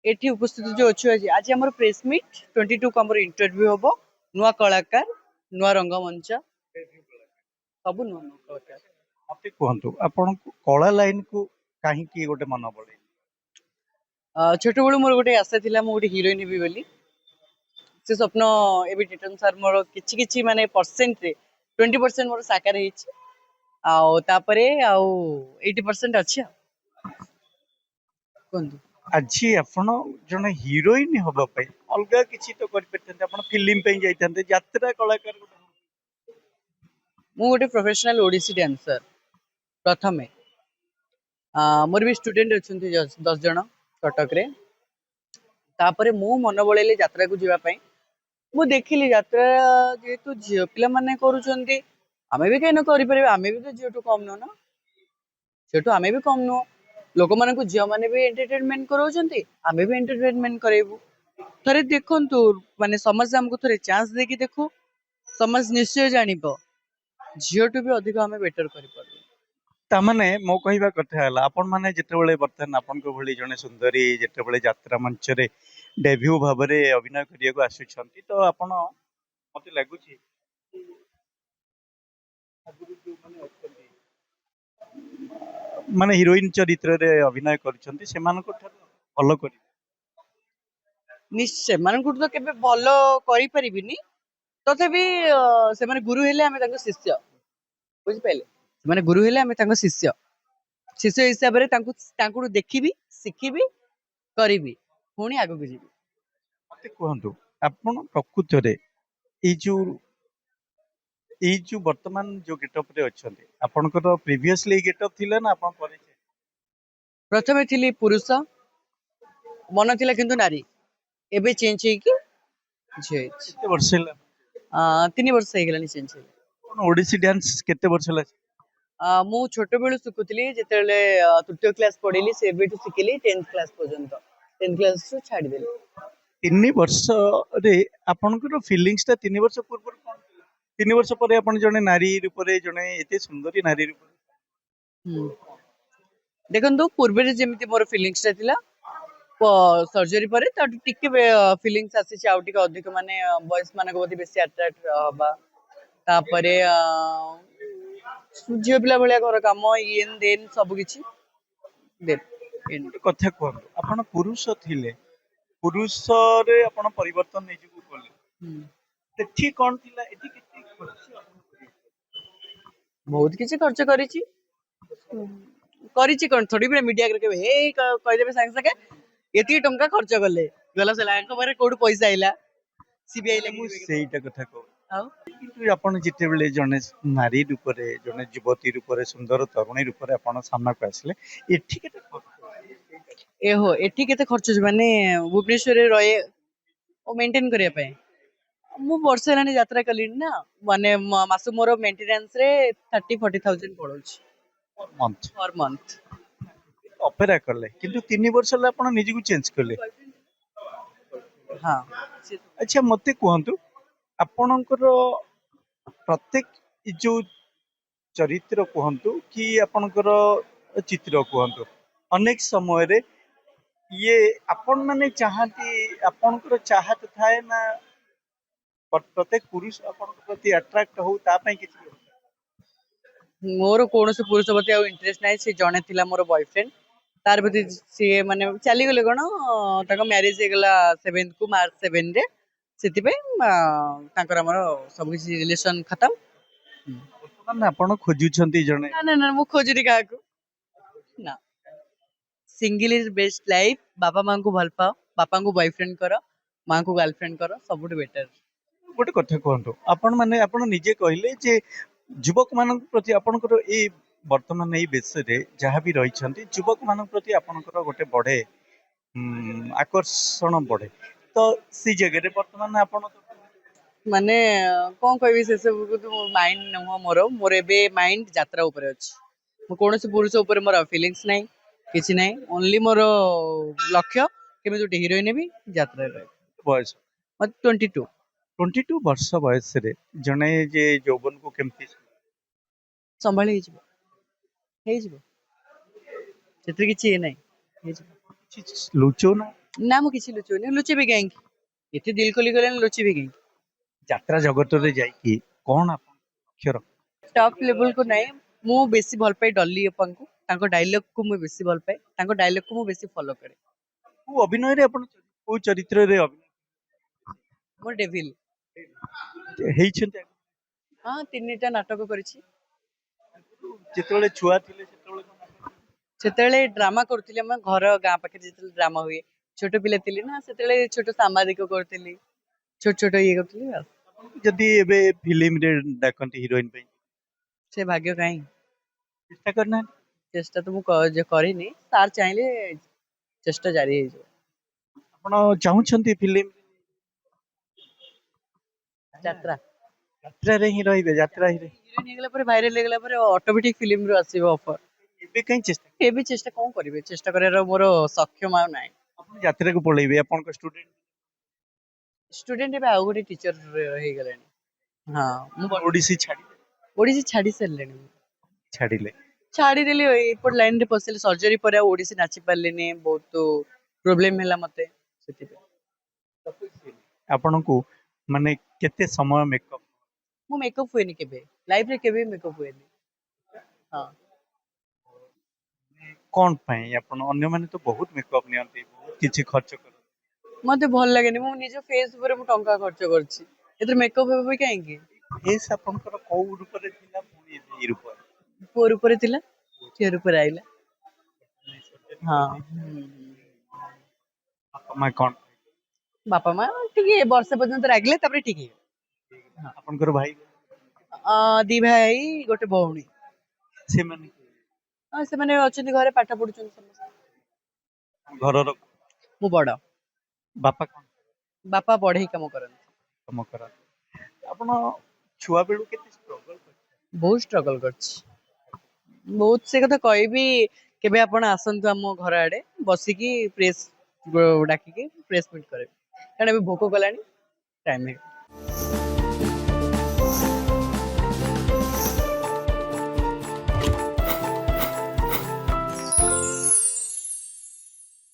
एठी उपस्थित जो अच्छु आज आज हमर प्रेस मीट 22 को हमर इंटरव्यू हबो नुआ कलाकार नुआ रंगमंच सब नुआ नुआ कलाकार मते कहंतु आपण कला लाइन को काहे की गोटे मन बळे छोट बेलू मोर गोटे आशा थिला मो गोटे हीरोइन हेबी बोली से स्वप्न एबी टिटन सर मोर किछि किछि माने परसेंट रे 20% मोर साकार हेछि आउ तापरे आउ 80% अछि कोंदु আজি आपण जने हीरोइन हबा पई अलगा किछि तो कर परथें आपण फिल्म पे जाइथांते यात्रा कलाकार मु गोटे प्रोफेशनल ओडिसी डांसर प्रथमे मोर भी स्टूडेंट अछंती 10 जण कटक रे तापरे मु मन बळेले यात्रा को जीवा पई मु देखिली यात्रा जेतु झियो पिला माने करूछंती आमे भी केन करि परबे आमे भी तो झियो टू कम न ना सेटू आमे भी कम नो लोक माने को झियो माने भी एंटरटेनमेंट करूछंती आमे भी एंटरटेनमेंट करेबू थरे देखंतु माने समाज हमको थरे चांस देकी देखो समाज निश्चय जानिबो झियो टू भी अधिक आमे बेटर करि परबे तामाने मो कहिबा कथा हला आपण माने जेतेबेले बर्तन आपण को भली जने सुंदरी जेतेबेले यात्रा मंच रे डेब्यू भाबरे अभिनय करिया को आसुछंती तो आपण मते लागुची आगुरु जो माने अछंती माने हीरोइन चरित्र रे अभिनय करछंती सेमान को फॉलो करी निश्चय मानकु तो केबे भलो करि परिबिनी तथापि से माने गुरु हेले आमे तांको शिष्य बुझि पाइले से माने गुरु हेले आमे तांको शिष्य शिष्य हिसाब रे तांको देखिबी शिखिबी करिबी पुणी आगो को जीबी मते कहंतु आपण प्रकृत रे एई जो वर्तमान जो गेटअप रे अछंती आपनकर प्रीवियसली गेटअप थिला ना आपण करे प्रथमे थिली पुरुष मन थिला किंतु नारी एबे चेंज हे कि झे केते वर्ष ହେଲା 3 वर्ष हे गेलानी चेंज हे आपण ओडिसी डांस केते वर्ष ହେଲା मु छोट बेलू शिखुली जेतेले तृतीय क्लास पढ़िली से एबेठू शिखिली 10th क्लास पर्यंत 10th क्लास रो छाड़ी देली 3 वर्ष रे आपनकर फीलिंग्स ता 3 वर्ष पूर्व कोन 3 वर्ष परे आपण जने नारी रूप रे जने एते सुंदरी नारी रूप हम्म देखंतु पूर्व रे जेमिति मोर फीलिंग्स ता थिला सर्जरी पर टिके फिलिंग्स आसी आउ टिके अधिक माने बॉयज मानक प्रति बेसी अट्रैक्ट हबा तापरे झियो पिला भलिया घर काम इएन देन सब किछि दे इन गोटे कथा कहंतु आपण पुरुष थिले पुरुष रे आपण परिवर्तन नै जिकु कोले सेठी कोन थिला एठी केते खर्च आपण करियो बहुत किछि खर्च करिछि करिछि कोन थोड़ी भी मीडिया के हे कहि देबे संग संगे एती टंका खर्च करले गला से लाख बारे कोड पैसा आइला सीबीआई मु लगी सेईटा कथा कहू आउ किंतु आपण जिते बेले जने नारी रूप रे जने युवती रूप रे सुंदर तरुणी रूप रे आपण सामना को आसले एठी केते खर्च ए हो एठी केते खर्च होछि माने भुवनेश्वर रे रहे ओ मेंटेन करिया पे मु वर्ष हेलानी यात्रा कली ना माने मासु मोर मेंटेनेंस रे 30-40,000 पड़ोछि मंथ पर मंथ अपेरा करले किंतु 3 वर्ष ला आपण निजी को चेंज करले हाँ अच्छा मते कहंतु आपणकर प्रत्येक इ जो चरित्र कहंतु कि आपणकर चित्र कहंतु अनेक समय रे ये आपण माने चाहती आपणकर चाहत थाए ना प्रत्येक पुरुष आपणकर प्रति अट्रैक्ट हो ता पई किछि मोर कौन से पुरुष प्रति आ इंटरेस्ट नाही से जणे थिला मोर बॉयफ्रेंड तार प्रति सी माने चली गले कोन ताको मैरिज हे गला 7th को मार्च 7 रे सेति पे ताकर हमर सब किछि रिलेशन खत्म वर्तमान आपण खोजुछंती जने ना ना ना मु खोजरी का को ना सिंगल इज बेस्ट लाइफ बापा मां को भल पाओ बापा को बॉयफ्रेंड करो मां को गर्लफ्रेंड करो सबुठ बेटर गोटे कथा कहंतु आपण माने आपण निजे कहले जे युवक मान प्रति आपणकर ए वर्तमान एई बेस रे जहाँ भी रहिछंती युवक मान प्रति आपणकर गोटे बड़े आकर्षण बढ़े तो सी जगह रे वर्तमान आपण माने कौन कहबी से सब को तो माइंड न मोर मोर एबे माइंड यात्रा ऊपर अछि मो कौन से पुरुष ऊपर मोर फीलिंग्स नाही किछि नाही ओनली मोर लक्ष्य केमे जोटे हीरोइन भी यात्रा रे बयस मत 22 22 वर्ष बयस रे जने जे यौवन को केमती संभाली हे जिवो सेत्री किछि हे नाही हे जिवो लुचो ना ନା ମୁଁ କିଛି ଲୁଚଉନି, ଲୁଚେଇବି କାହିଁକି? ଏତେ ଦିଲ ଖୋଲି ଗଲେଣି, ଲୁଚେଇବି କାହିଁକି? ଯାତ୍ରା ଜଗତରେ ଯାଇକି କଣ ଆପଣ ଅକ୍ଷର ଟପ୍ ଲେବୁଲ କୁ ନାହିଁ। ମୁଁ ବେଶୀ ଭଲ ପାଏ ଡଲି ଅପାଙ୍କୁ, ତାଙ୍କ ଡାଇଲଗ କୁ ମୁଁ ବେଶୀ ଭଲ ପାଏ, ତାଙ୍କ ଡାଇଲଗ କୁ ମୁଁ ବେଶୀ ଫଲୋ କରେ। କୋଉ ଅଭିନୟରେ ଆପଣ କୋଉ ଚରିତ୍ରରେ ମୁଁ ଡେଭିଲ। ହେଇଛନ୍ତି? ହଁ, 3ଟା ନାଟକ କରିଛି। ଯେତେବେଳେ ଛୁଆ ଥିଲେ ସେତେବେଳେ ସେତେବେଳେ ଡ୍ରାମା କରୁଥିଲି, ଆମ ଘର ଗାଁ ପାଖରେ ଯେତେବେଳେ ଡ୍ରାମା ହୁଏ, ଛୋଟ ପିଲା ଥିଲି ନା, ସେତେବେଳେ ଛୋଟ ସାମ୍ବାଦିକ କରୁଥିଲି, ଛୋଟ ଛୋଟ ଇଏ କରୁଥିଲି ଆଉ। ଯଦି ଏବେ ଫିଲ୍ମରେ ଡାକନ୍ତି ହିରୋଇନ ପାଇଁ ସେ ଭାଗ୍ୟ କାହିଁ? ଚେଷ୍ଟା କରିନାହାନ୍ତି? ଚେଷ୍ଟା ତ ମୁଁ କରିନି, ସାର୍ ଚାହିଁଲେ ଚେଷ୍ଟା ଜାରି ହେଇଯିବ। ଆପଣ ଚାହୁଁଛନ୍ତି ଫିଲ୍ମ ଯାତ୍ରା ଯାତ୍ରାରେ ହିଁ ରହିବେ? ଯାତ୍ରା ହିଁ ହିରୋଇନ ହେଇଗଲା ପରେ, ଭାଇରାଲ ହେଇଗଲା ପରେ ଅଟୋମେଟିକ ଫିଲ୍ମ ରୁ ଆସିବ ଅଫର। ଏବେ କାହିଁ ଚେଷ୍ଟା? ଏବେ ଚେଷ୍ଟା କଣ କରିବେ? ଚେଷ୍ଟା କରିବାର ମୋର ସକ୍ଷମ ଆଉ ନାହିଁ। ଆପଣ ଯାତ୍ରାକୁ ପଳେଇବେ, ଆପଣଙ୍କ ଷ୍ଟୁଡେଣ୍ଟ ଷ୍ଟୁଡେଣ୍ଟ ଏବେ ଆଉ ଗୋଟେ ଟିଚର ହେଇଗଲାଣି। ହଁ, ମୁଁ ଓଡିଶୀ ଛାଡି ଓଡିଶୀ ଛାଡି ସାରିଲିଣି। ଛାଡିଲେ ଛାଡିଦେଲି, ଏପଟ ଲାଇନ ରେ ପଶିଲି, ସର୍ଜରୀ ପରେ ଆଉ ଓଡିଶୀ ନାଚି ପାରିଲିନି, ବହୁତ ପ୍ରୋବ୍ଲେମ ହେଲା ମତେ, ସେଥିପାଇଁ। ଆପଣଙ୍କୁ ମାନେ କେତେ ସମୟ ମେକଅପ? ମୁଁ ମେକଅପ୍ ହୁଏନି କେବେ, ଲାଇଫରେ କେବେ ମେକଅପ୍ ହୁଏନି। ହଁ। କଣ ପାଇଁ? ଆପଣ ଅନ୍ୟମାନେ ତ ବହୁତ ମେକଅପ ନିଅନ୍ତି, ବହୁତ କିଛି ଖର୍ଚ୍ଚ କରନ୍ତି। ମତେ ଭଲ ଲାଗେନି, ମୁଁ ନିଜ ଫେସ ଉପରେ ମୁଁ ଟଙ୍କା ଖର୍ଚ୍ଚ କରିଛି, ଏଥିରେ ମେକଅପ୍ ହେବି କାହିଁକି? ଫେସ୍ ଆପଣଙ୍କର କୋଉ ରୂପରେ ଥିଲା, ପୁଣି ଏବେ ଏଇ ରୂପରେ? ପୁଅ ରୂପରେ ଥିଲା, ଝିଅ ରୂପରେ ଆଇଲା। ହଁ। ବାପା ମା କଣ? ବାପା ମା ଟିକେ ବର୍ଷେ ପର୍ଯ୍ୟନ୍ତ ରାଗିଲେ, ତାପରେ ଠିକ ହେଇଗଲା। ଆପଣଙ୍କର ଭାଇ ଦି ଭାଇ ଗୋଟେ ଭଉଣୀ। ସେମାନେ ହଁ, ସେମାନେ ଅଛନ୍ତି ଘରେ, ପାଠ ପଢୁଛନ୍ତି ସମସ୍ତେ। ଘରର ମୁଁ ବଡ। ବାପା କଣ ବାପା ବଢେଇ କାମ କରନ୍ତି। କାମ କରନ୍ତି? ଆପଣ ଛୁଆ ବେଳୁ କେତେ ଷ୍ଟ୍ରଗଲ କରିଛନ୍ତି? ବହୁତ ଷ୍ଟ୍ରଗଲ କରିଛି, ବହୁତ। ସେ କଥା କହିବି, କେବେ ଆପଣ ଆସନ୍ତୁ ଆମ ଘର ଆଡେ, ବସିକି ପ୍ରେସ୍ ଡାକିକି ପ୍ରେସ୍ ମିଟ୍ କରିବେ, କାରଣ ଏବେ ଭୋକ କଲାଣି, ଟାଇମ ହେଇଗଲା।